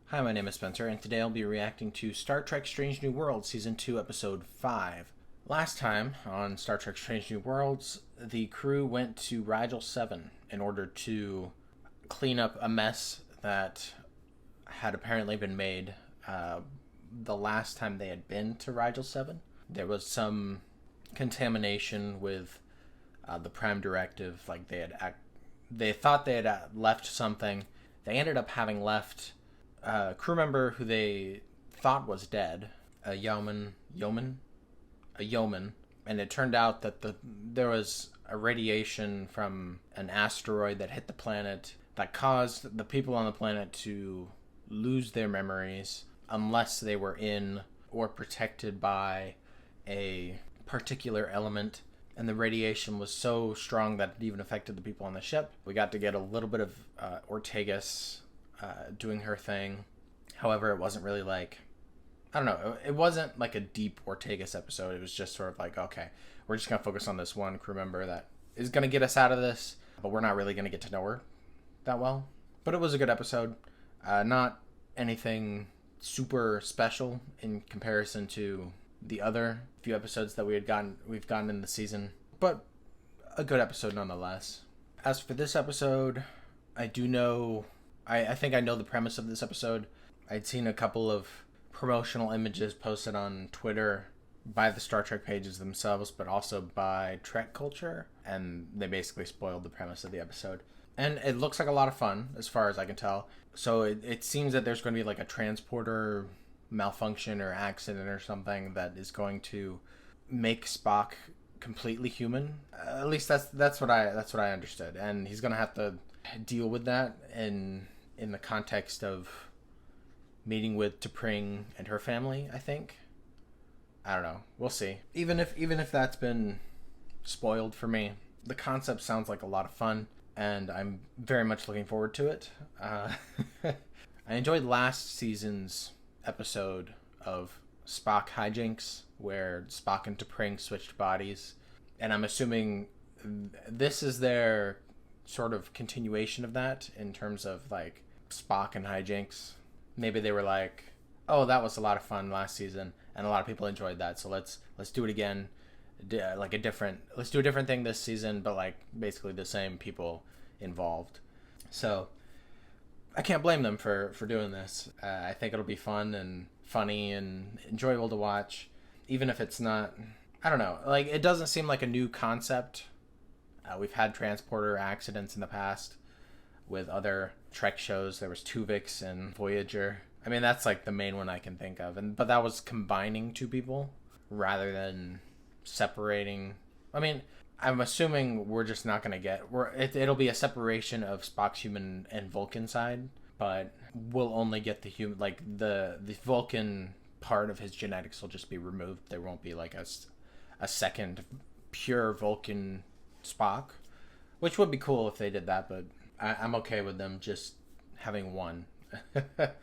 Hi, my name is Spencer, and today I'll be reacting to Star Trek Strange New Worlds, Season 2, Episode 5. Last time on Star Trek Strange New Worlds, the crew went to Rigel 7 in order to clean up a mess that had apparently been made the last time they had been to Rigel 7. There was some contamination with the Prime Directive, like they thought they had left something. They ended up having left a crew member who they thought was dead, a yeoman, and it turned out that there was a radiation from an asteroid that hit the planet that caused the people on the planet to lose their memories unless they were in or protected by a particular element. And the radiation was so strong that it even affected the people on the ship. We got to get a little bit of Ortegas doing her thing. However, it wasn't really like, I don't know, it wasn't like a deep Ortegas episode. It was just sort of like, okay, we're just going to focus on this one crew member that is going to get us out of this, but we're not really going to get to know her that well. But it was a good episode. Not anything super special in comparison to the other few episodes that we've gotten in the season, but a good episode nonetheless. As for this episode, I think I know the premise of this episode. I'd seen a couple of promotional images posted on Twitter by the Star Trek pages themselves, but also by Trek Culture, and they basically spoiled the premise of the episode. And it looks like a lot of fun, as far as I can tell. So it seems that there's going to be like a transporter malfunction or accident or something that is going to make Spock completely human. At least that's what I understood, and he's going to have to deal with that in the context of meeting with T'Pring and her family, I think. I don't know. We'll see. Even if that's been spoiled for me, the concept sounds like a lot of fun, and I'm very much looking forward to it. I enjoyed last season's episode of Spock hijinks, where Spock and T'Pring switched bodies, and I'm assuming this is their sort of continuation of that in terms of like Spock and hijinks. Maybe they were like, oh, that was a lot of fun last season and a lot of people enjoyed that, so let's do it again, let's do a different thing this season, but like basically the same people involved. So I can't blame them for doing this. I think it'll be fun and funny and enjoyable to watch, even if it's not, I don't know, like it doesn't seem like a new concept. We've had transporter accidents in the past with other Trek shows. There was Tuvix and Voyager. I mean, that's like the main one I can think of. But that was combining two people rather than separating. I mean, I'm assuming we're just not going to get... It'll be a separation of Spock's human and Vulcan side, but we'll only get the human... Like, the Vulcan part of his genetics will just be removed. There won't be like a second pure Vulcan Spock, which would be cool if they did that, but I'm okay with them just having one. What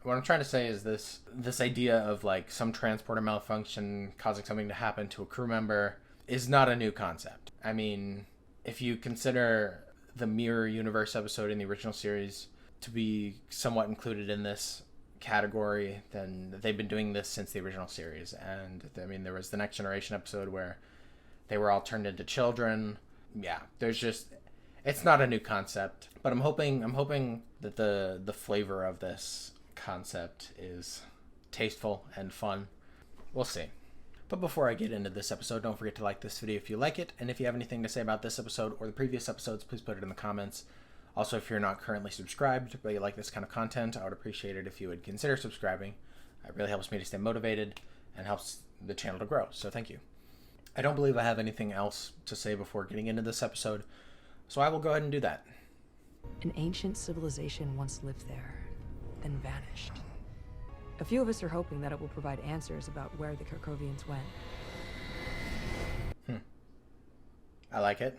I'm trying to say is this idea of like some transporter malfunction causing something to happen to a crew member is not a new concept. I mean, if you consider the Mirror Universe episode in the original series to be somewhat included in this category, then they've been doing this since the original series. And I mean, there was the Next Generation episode where they were all turned into children. Yeah, it's not a new concept, but I'm hoping that the flavor of this concept is tasteful and fun. We'll see. But before I get into this episode, don't forget to like this video if you like it, and if you have anything to say about this episode or the previous episodes, please put it in the comments. Also, if you're not currently subscribed but you like this kind of content, I would appreciate it if you would consider subscribing. It really helps me to stay motivated and helps the channel to grow, so thank you. I don't believe I have anything else to say before getting into this episode, so I will go ahead and do that. An ancient civilization once lived there, then vanished. A few of us are hoping that it will provide answers about where the Kerkovians went. I like it.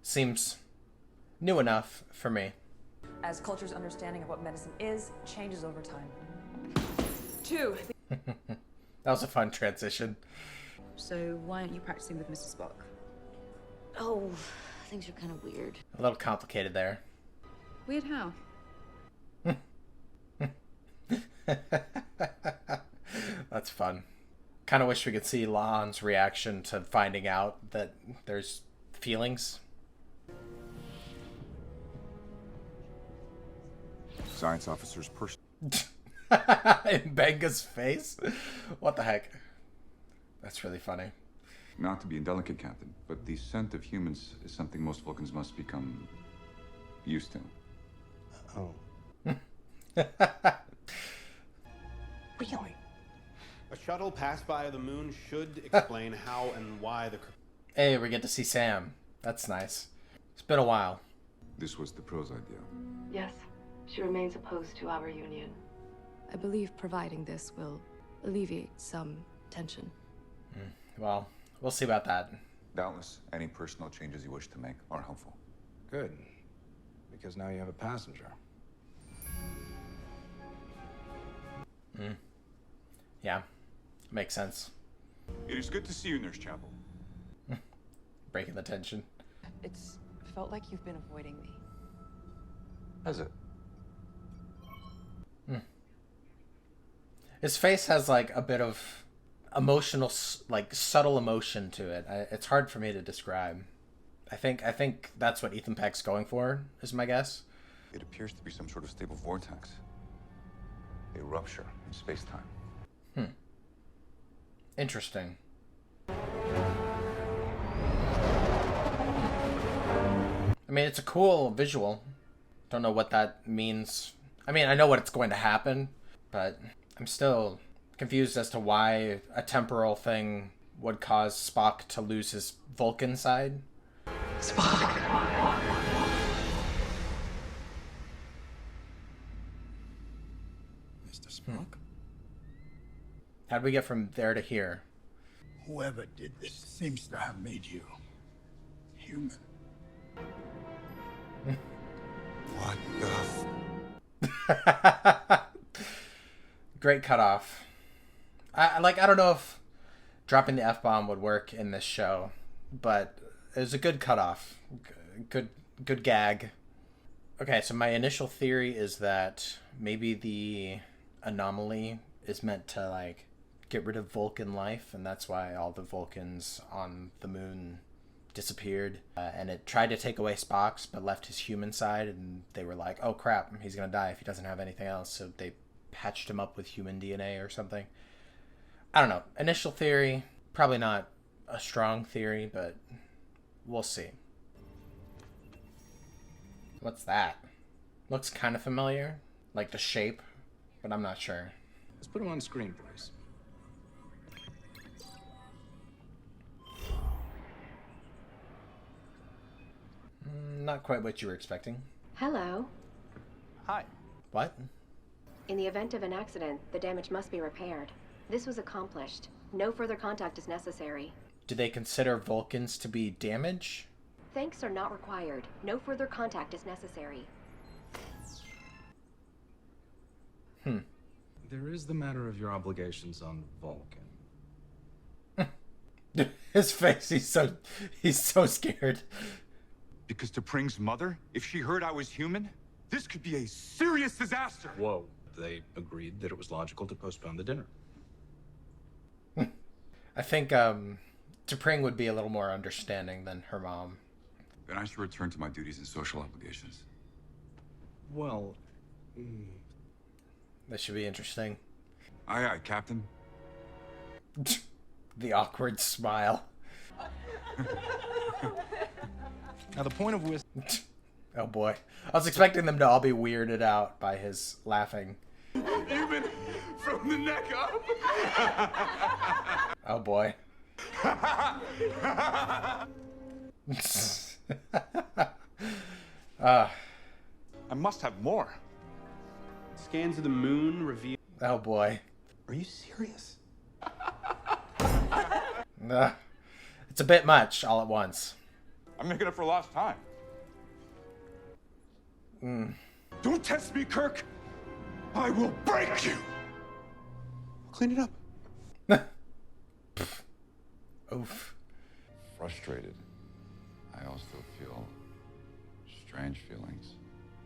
Seems new enough for me. As culture's understanding of what medicine is changes over time. 2. That was a fun transition. So why aren't you practicing with Mr. Spock? Oh, things are kind of weird. A little complicated there. Weird how? That's fun. Kind of wish we could see La'an's reaction to finding out that there's feelings. Science officer's person. In Benga's face? What the heck? That's really funny. Not to be indelicate, Captain, but the scent of humans is something most Vulcans must become used to. Oh. Really? A shuttle passed by the moon should explain how and why the... Hey, we get to see Sam. That's nice. It's been a while. This was the Pro's idea. Yes, she remains opposed to our union. I believe providing this will alleviate some tension. Well, we'll see about that. Doubtless, any personal changes you wish to make are helpful. Good. Because now you have a passenger. Yeah, makes sense. It is good to see you, Nurse Chapel. Breaking the tension. It's felt like you've been avoiding me. Has it? His face has like a bit of emotional, like subtle emotion to it. It's hard for me to describe. I think that's what Ethan Peck's going for, is my guess. It appears to be some sort of stable vortex. A rupture in space-time. Interesting. I mean, it's a cool visual. Don't know what that means. I mean, I know what it's going to happen, but I'm still confused as to why a temporal thing would cause Spock to lose his Vulcan side. Spock! Mr. Spock? How'd we get from there to here? Whoever did this seems to have made you human. What the Great cutoff. I don't know if dropping the F-bomb would work in this show, but it was a good cutoff. Good gag. Okay, so my initial theory is that maybe the anomaly is meant to, like, get rid of Vulcan life, and that's why all the Vulcans on the moon disappeared. And it tried to take away Spock's, but left his human side, and they were like, oh crap, he's gonna die if he doesn't have anything else, so they patched him up with human DNA or something. I don't know. Initial theory, probably not a strong theory, but we'll see. What's that? Looks kind of familiar, like the shape, but I'm not sure. Let's put him on screen, please. Not quite what you were expecting. Hello. Hi. What? In the event of an accident, the damage must be repaired. This was accomplished. No further contact is necessary. Do they consider Vulcans to be damage? Thanks are not required. No further contact is necessary. There is the matter of your obligations on Vulcan. His face, he's so scared. Because to Pring's mother, if she heard I was human, this could be a serious disaster. Whoa. They agreed that it was logical to postpone the dinner. I think T'Pring would be a little more understanding than her mom. Then I should return to my duties and social obligations. Well, This should be interesting. Aye, aye, Captain. The awkward smile. now the point of which... Oh boy. I was expecting them to all be weirded out by his laughing. Even from the neck up. Oh boy. I must have more. Scans of the moon reveal... Oh boy. Are you serious? It's a bit much all at once. I'm making up for lost time. Don't test me, Kirk. I will break you. Clean it up. Oof. Frustrated. I also feel strange feelings.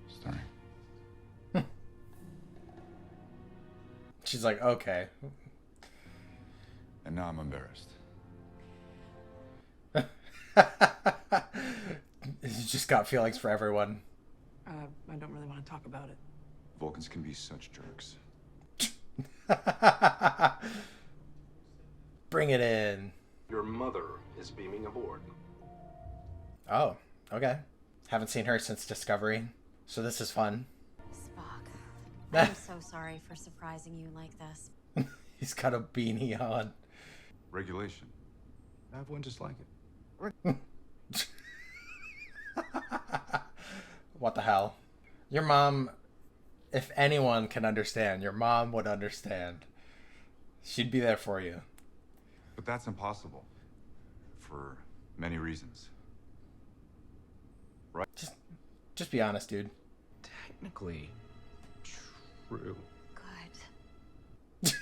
Stunning. She's like, okay. And now I'm embarrassed. You just got feelings for everyone. I don't really want to talk about it. Vulcans can be such jerks. Bring it in. Your mother is beaming aboard. Oh, okay. Haven't seen her since Discovery, so this is fun. Spock, I'm so sorry for surprising you like this. He's got a beanie on. Regulation. I have one just like it. What the hell? Your mom, if anyone can understand, your mom would understand. She'd be there for you. But that's impossible. For many reasons. Right? Just be honest, dude. Technically true. Good.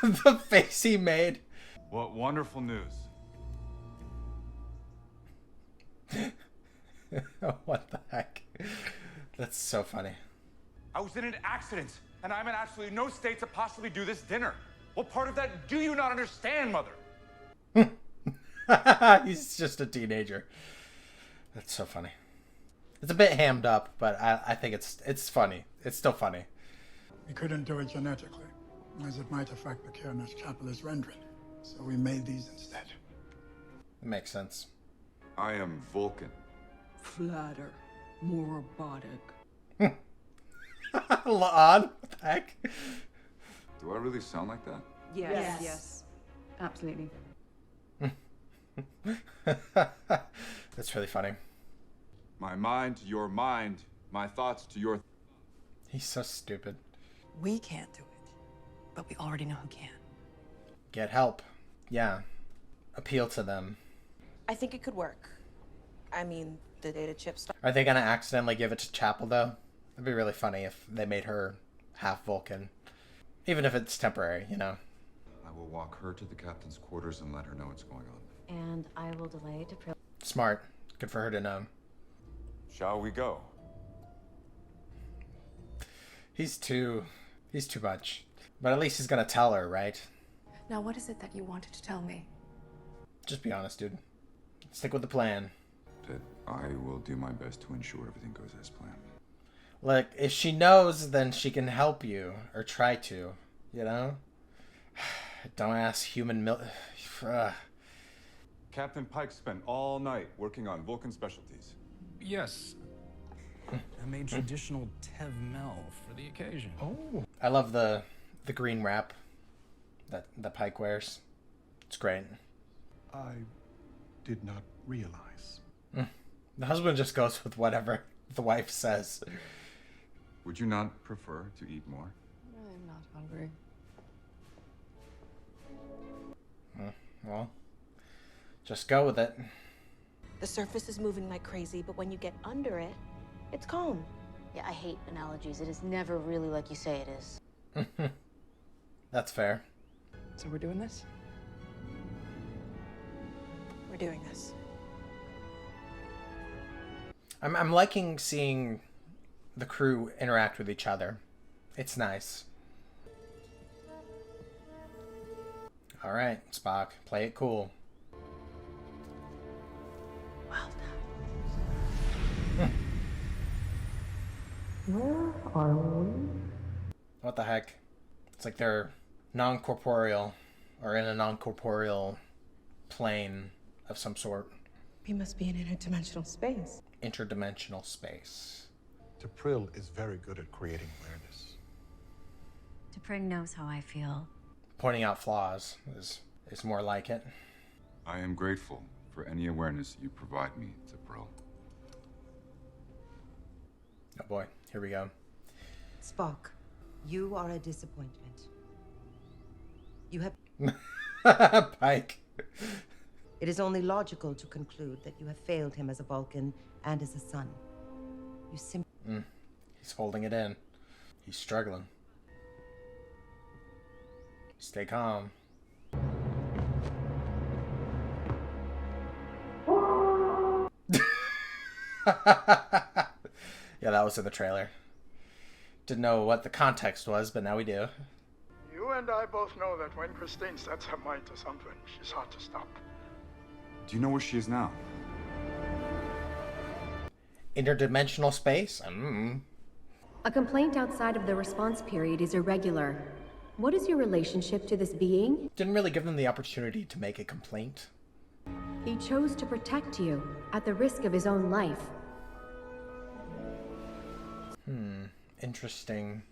The face he made. What wonderful news. What the heck? That's so funny. I was in an accident, and I'm in absolutely no state to possibly do this dinner. What part of that do you not understand, Mother? He's just a teenager. That's so funny. It's a bit hammed up, but I think it's funny. It's still funny. We couldn't do it genetically, as it might affect the Kierner's chapel is rendering. So we made these instead. It makes sense. I am Vulcan. Flatter. More robotic. La'an? What the heck? Do I really sound like that? Yes. Absolutely. That's really funny. My mind to your mind, my thoughts to your... He's so stupid. We can't do it, but we already know who can. Get help. Yeah. Appeal to them. I think it could work. I mean, the data chips. Are they gonna accidentally give it to Chapel, though? It'd be really funny if they made her half Vulcan. Even if it's temporary, you know? I will walk her to the captain's quarters and let her know what's going on. And I will delay to Smart. Good for her to know. Shall we go? He's too much. But at least he's gonna tell her, right? Now, what is it that you wanted to tell me? Just be honest, dude. Stick with the plan. That I will do my best to ensure everything goes as planned. Like, if she knows, then she can help you. Or try to. You know? Don't ask human Captain Pike spent all night working on Vulcan specialties. Yes. I made traditional Tev Mel for the occasion. Oh. I love the green wrap that Pike wears. It's great. I did not realize. The husband just goes with whatever the wife says. Would you not prefer to eat more? I'm not hungry. Well, just go with it. The surface is moving like crazy, but when you get under it, it's calm. Yeah, I hate analogies. It is never really like you say it is. That's fair. So we're doing this? We're doing this. I'm liking seeing the crew interact with each other. It's nice. All right, Spock, play it cool. Well done. Where are we? What the heck? It's like they're non-corporeal, or in a non-corporeal plane of some sort. We must be in interdimensional space. Interdimensional space. T'Pril is very good at creating awareness. T'Pring knows how I feel. Pointing out flaws is more like it. I am grateful for any awareness you provide me, T'Pril. Oh boy, here we go. Spock, you are a disappointment. You have... Pike. It is only logical to conclude that you have failed him as a Vulcan and as a son. You simply... He's holding it in. He's struggling. Stay calm. Yeah, that was in the trailer. Didn't know what the context was, but now we do. You and I both know that when Christine sets her mind to something, she's hard to stop. Do you know where she is now? Interdimensional space? A complaint outside of the response period is irregular. What is your relationship to this being? Didn't really give them the opportunity to make a complaint. He chose to protect you, at the risk of his own life. Interesting.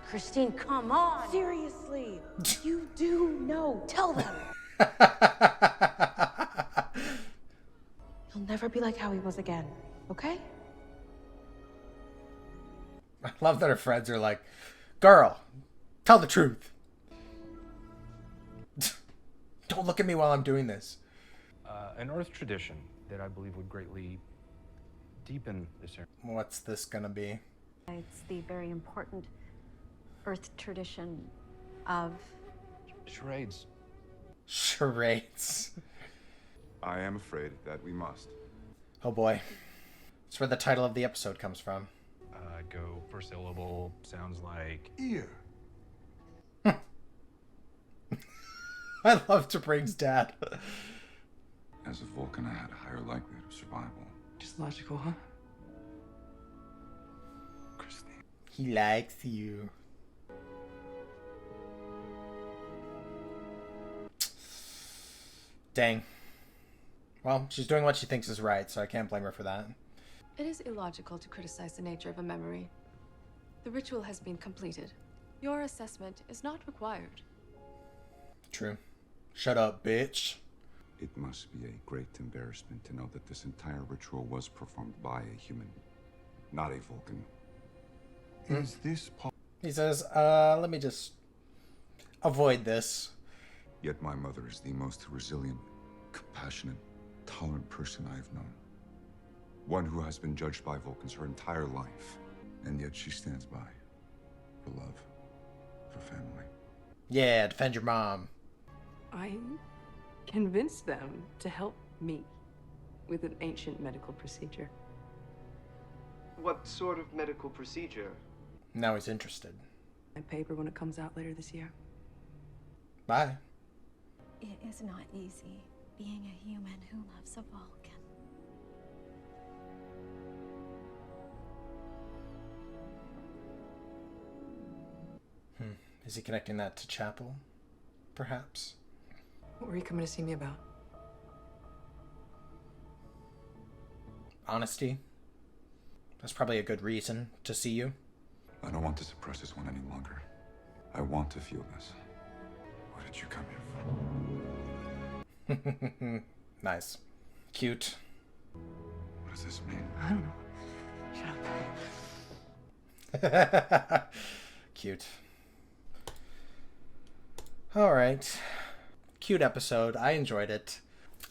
Christine, come on! Seriously! You do know. Tell them! He'll never be like how he was again, okay? I love that her friends are like, girl, tell the truth. Don't look at me while I'm doing this. An Earth tradition that I believe would greatly deepen this area. What's this gonna be? It's the very important Earth tradition of... Charades. Charades. I am afraid that we must. Oh boy. That's where the title of the episode comes from. Go first syllable, sounds like... Ear. I love T'Pring's dad. As a Vulcan, I had a higher likelihood of survival. Just logical, huh? Christine. He likes you. Dang. Well, she's doing what she thinks is right, so I can't blame her for that. It is illogical to criticize the nature of a memory. The ritual has been completed. Your assessment is not required. True. Shut up, bitch. It must be a great embarrassment to know that this entire ritual was performed by a human, not a Vulcan. Is this He says, let me just avoid this. Yet my mother is the most resilient, compassionate, tolerant person I have known. One who has been judged by Vulcans her entire life. And yet she stands by. For love. For family. Yeah, defend your mom. I convinced them to help me with an ancient medical procedure. What sort of medical procedure? Now he's interested. My paper when it comes out later this year. Bye. It is not easy being a human who loves a Vulcan. Is he connecting that to Chapel? Perhaps. What were you coming to see me about? Honesty. That's probably a good reason to see you. I don't want to suppress this one any longer. I want to feel this. What did you come here for? Nice. Cute. What does this mean? I don't know. Shut up. Cute. Alright. Cute episode. I enjoyed it.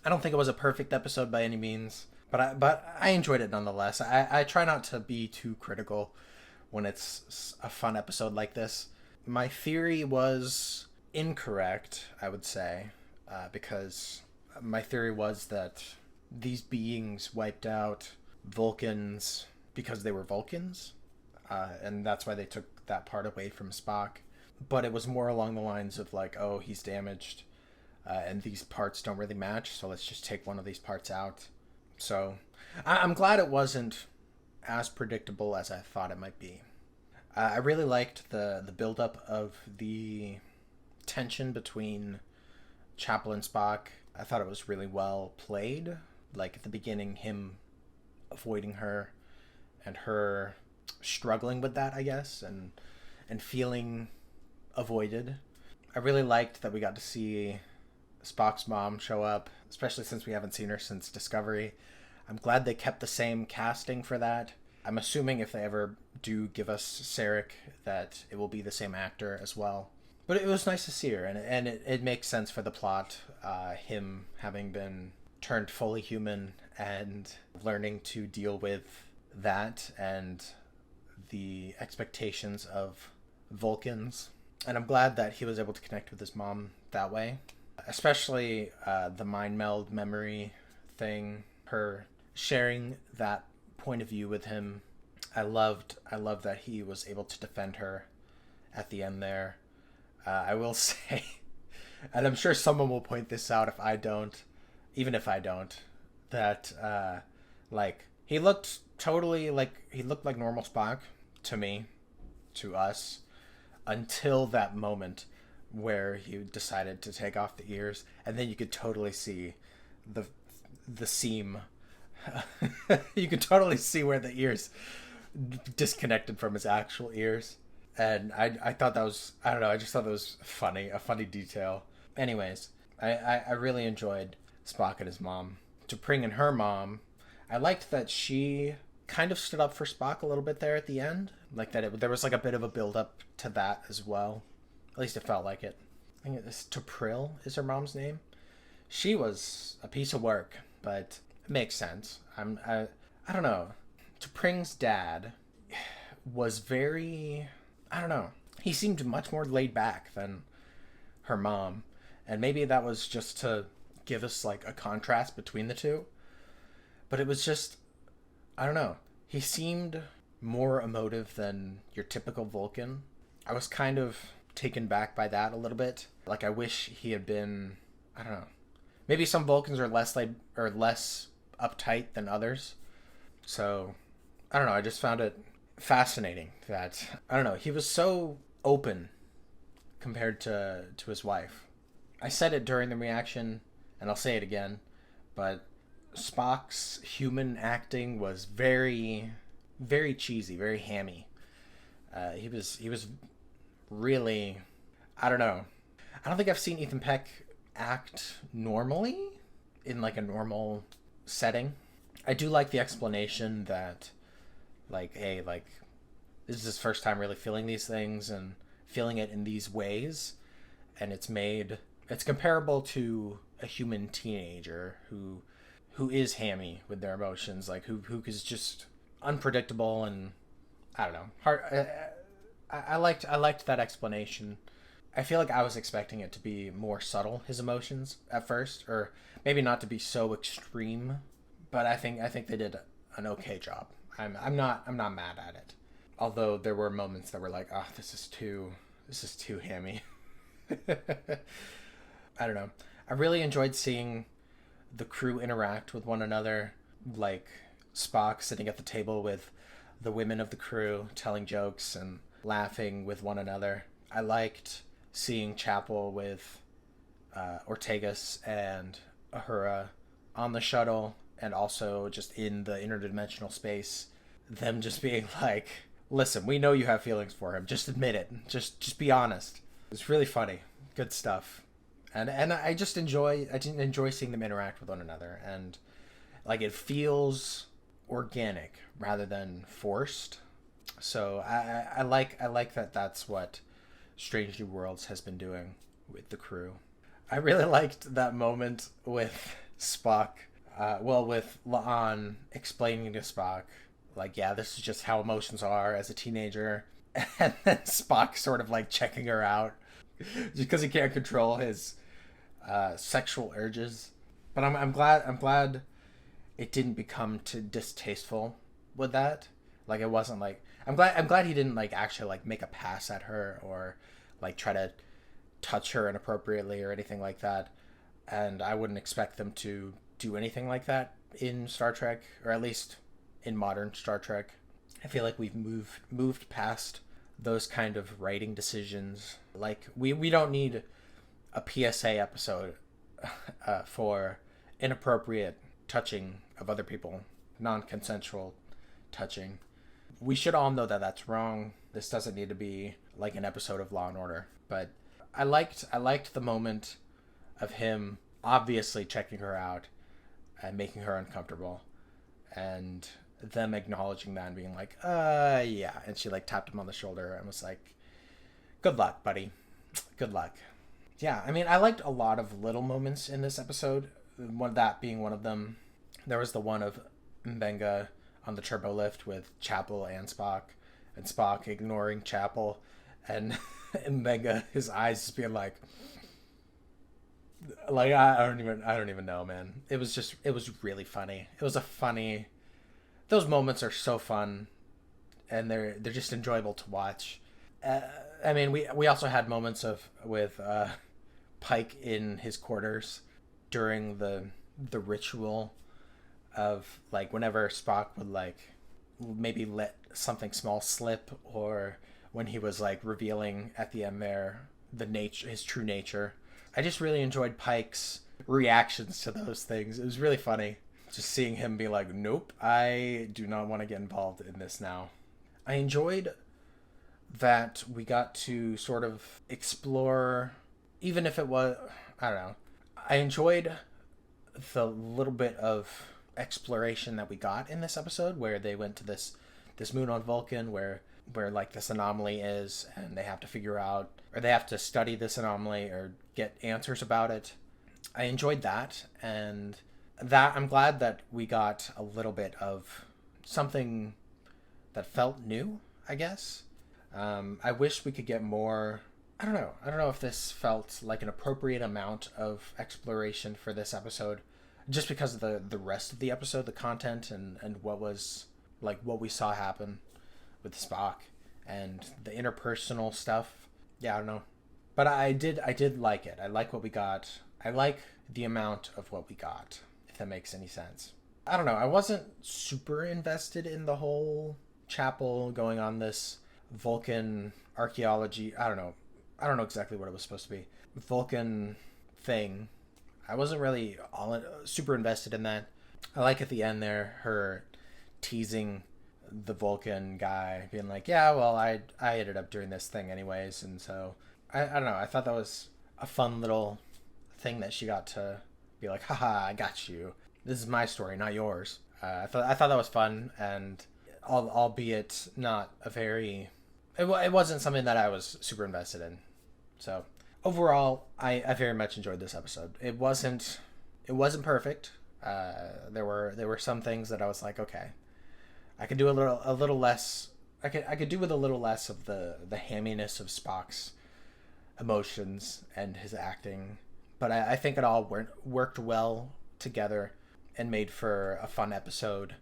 I don't think it was a perfect episode by any means, but I enjoyed it nonetheless. I try not to be too critical when it's a fun episode like this. My theory was incorrect, I would say, because my theory was that these beings wiped out Vulcans because they were Vulcans, and that's why they took that part away from Spock. But it was more along the lines of like, oh, he's damaged, and these parts don't really match, so let's just take one of these parts out. So I'm glad it wasn't as predictable as I thought it might be. I really liked the build-up of the tension between Chapel and Spock. I thought it was really well played. Like at the beginning, him avoiding her and her struggling with that, I guess, and feeling avoided. I really liked that we got to see Spock's mom show up, especially since we haven't seen her since Discovery. I'm glad they kept the same casting for that. I'm assuming if they ever do give us Sarek that it will be the same actor as well. But it was nice to see her, and it makes sense for the plot, him having been turned fully human and learning to deal with that and the expectations of Vulcans. And I'm glad that he was able to connect with his mom that way. Especially the mind meld memory thing. Her sharing that point of view with him I loved that he was able to defend her at the end there. I will say, and I'm sure someone will point this out if I don't, even if I don't, that like he looked like normal Spock to me, to us, until that moment where he decided to take off the ears, and then you could totally see the seam. You could totally see where the ears disconnected from his actual ears. And I thought that was, I don't know, I just thought that was funny, a funny detail. Anyways, I really enjoyed Spock and his mom. T'Pring and her mom, I liked that she kind of stood up for Spock a little bit there at the end. Like that there was like a bit of a build up to that as well. At least it felt like it. I think it's T'Pril is her mom's name. She was a piece of work, but it makes sense. I don't know. T'Pring's dad was very, I don't know. He seemed much more laid back than her mom. And maybe that was just to give us like a contrast between the two. But it was just, I don't know. He seemed more emotive than your typical Vulcan. I was kind of taken back by that a little bit. Like I wish he had been, I don't know. Maybe some Vulcans are less uptight than others. So, I don't know. I just found it fascinating that, I don't know, he was so open compared to his wife. I said it during the reaction, and I'll say it again, but Spock's human acting was very, very cheesy, very hammy. He was really, I don't know. I don't think I've seen Ethan Peck act normally in like a normal setting. I do like the explanation that like, hey, like this is his first time really feeling these things and feeling it in these ways, and it's comparable to a human teenager who is hammy with their emotions, like who is just unpredictable, and I don't know, hard. I liked that explanation. I feel like I was expecting it to be more subtle, his emotions at first, or maybe not to be so extreme, but I think they did an okay job. I'm not mad at it. Although there were moments that were like, oh, this is too hammy. I don't know. I really enjoyed seeing the crew interact with one another, like Spock sitting at the table with the women of the crew telling jokes and laughing with one another. I liked seeing Chapel with Ortegas and Uhura on the shuttle, and also just in the interdimensional space, them just being like, listen, we know you have feelings for him, just admit it, just be honest. It's really funny, good stuff. And I didn't enjoy seeing them interact with one another, and like it feels organic rather than forced. So I like that that's what Strange New Worlds has been doing with the crew. I really liked that moment with Spock, with La'an explaining to Spock, like, yeah, this is just how emotions are as a teenager, and then Spock sort of like checking her out just because he can't control his sexual urges. But I'm glad it didn't become too distasteful with that. Like it wasn't like, I'm glad he didn't like actually like make a pass at her or like try to touch her inappropriately or anything like that. And I wouldn't expect them to do anything like that in Star Trek, or at least in modern Star Trek. I feel like we've moved past those kind of writing decisions. Like we don't need a PSA episode for inappropriate touching of other people, non-consensual touching. We should all know that that's wrong. This doesn't need to be like an episode of Law and Order. But I liked the moment of him obviously checking her out and making her uncomfortable, and them acknowledging that and being like, yeah. And she like tapped him on the shoulder and was like, good luck, buddy. Good luck. Yeah, I mean, I liked a lot of little moments in this episode. That being one of them. There was the one of Mbenga on the turbo lift with Chapel and Spock ignoring Chapel, and Mbenga, his eyes just being like I don't even know, man. It was really funny. Those moments are so fun and they're just enjoyable to watch. I mean, we also had moments with Pike in his quarters during the ritual of, like, whenever Spock would, like, maybe let something small slip, or when he was, like, revealing at the end there his true nature. I just really enjoyed Pike's reactions to those things. It was really funny just seeing him be like, nope, I do not want to get involved in this now. I enjoyed that we got to sort of explore, even if it was, I don't know, I enjoyed the little bit of exploration that we got in this episode, where they went to this moon on Vulcan where like this anomaly is, and they have to figure out, or they have to study this anomaly or get answers about it. I enjoyed that, and that I'm glad that we got a little bit of something that felt new, I guess. I wish we could get more. I don't know if this felt like an appropriate amount of exploration for this episode, just because of the rest of the episode, the content, and what was, like, what we saw happen with Spock and the interpersonal stuff. Yeah, I don't know. But I did like it. I like what we got. I like the amount of what we got, if that makes any sense. I don't know. I wasn't super invested in the whole chapel going on this Vulcan archaeology. I don't know exactly what it was supposed to be. Vulcan thing. I wasn't really super invested in that. I like at the end there, her teasing the Vulcan guy, being like, yeah, well, I ended up doing this thing anyways. And so, I don't know. I thought that was a fun little thing that she got to be like, haha, I got you. This is my story, not yours. I thought that was fun, and albeit not a very... It wasn't something that I was super invested in. So overall, I very much enjoyed this episode. It wasn't perfect. There were some things that I was like, okay, I could do a little less. I could do with a little less of the hamminess of Spock's emotions and his acting. But I think it all worked well together and made for a fun episode.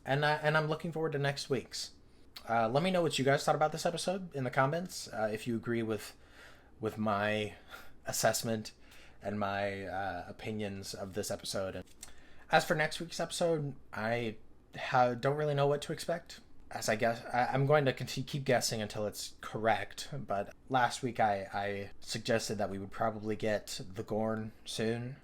And I'm looking forward to next week's. Let me know what you guys thought about this episode in the comments. If you agree with my assessment and my opinions of this episode. And as for next week's episode, I don't really know what to expect. As I guess, I'm going to keep guessing until it's correct. But last week I suggested that we would probably get the Gorn soon,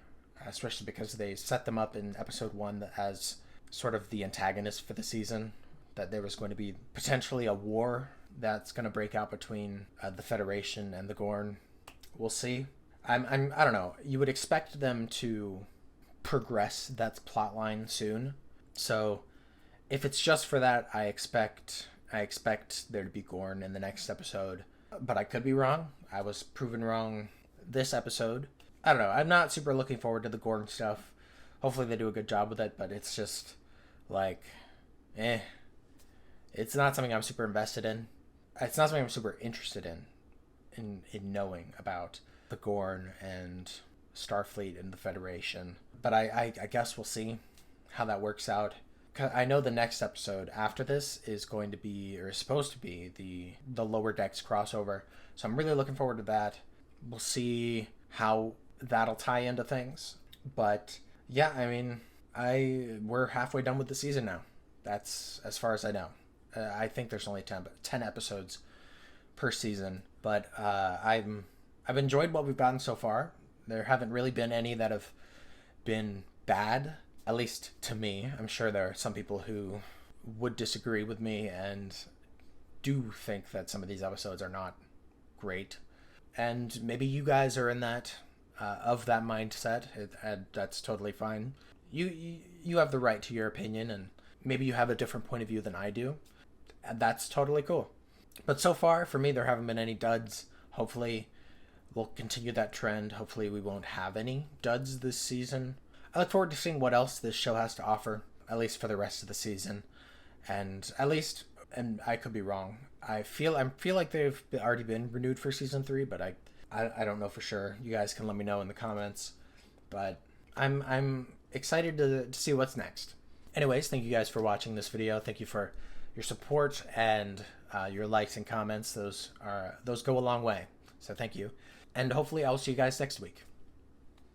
especially because they set them up in episode 1 as sort of the antagonist for the season. That there was going to be potentially a war that's going to break out between the Federation and the Gorn. We'll see. I don't know. You would expect them to progress that plot line soon. So if it's just for that, I expect there to be Gorn in the next episode. But I could be wrong. I was proven wrong this episode. I don't know. I'm not super looking forward to the Gorn stuff. Hopefully they do a good job with it, but it's just like, It's not something I'm super invested in. It's not something I'm super interested in knowing about the Gorn and Starfleet and the Federation. But I guess we'll see how that works out. I know the next episode after this is going to be, or is supposed to be, the Lower Decks crossover. So I'm really looking forward to that. We'll see how that'll tie into things. But yeah, I mean, we're halfway done with the season now. That's as far as I know. I think there's only 10 episodes per season, but I've enjoyed what we've gotten so far. There haven't really been any that have been bad, at least to me. I'm sure there are some people who would disagree with me and do think that some of these episodes are not great. And maybe you guys are in that of that mindset. That's totally fine. You have the right to your opinion, and maybe you have a different point of view than I do. That's totally cool. But so far, for me, there haven't been any duds. Hopefully, we'll continue that trend. Hopefully, we won't have any duds this season. I look forward to seeing what else this show has to offer, at least for the rest of the season. And at least, and I could be wrong, I feel like they've already been renewed for season 3, but I don't know for sure. You guys can let me know in the comments. But I'm excited to see what's next. Anyways, thank you guys for watching this video. Thank you for your support and your likes and comments. Those go a long way. So thank you. And hopefully I'll see you guys next week.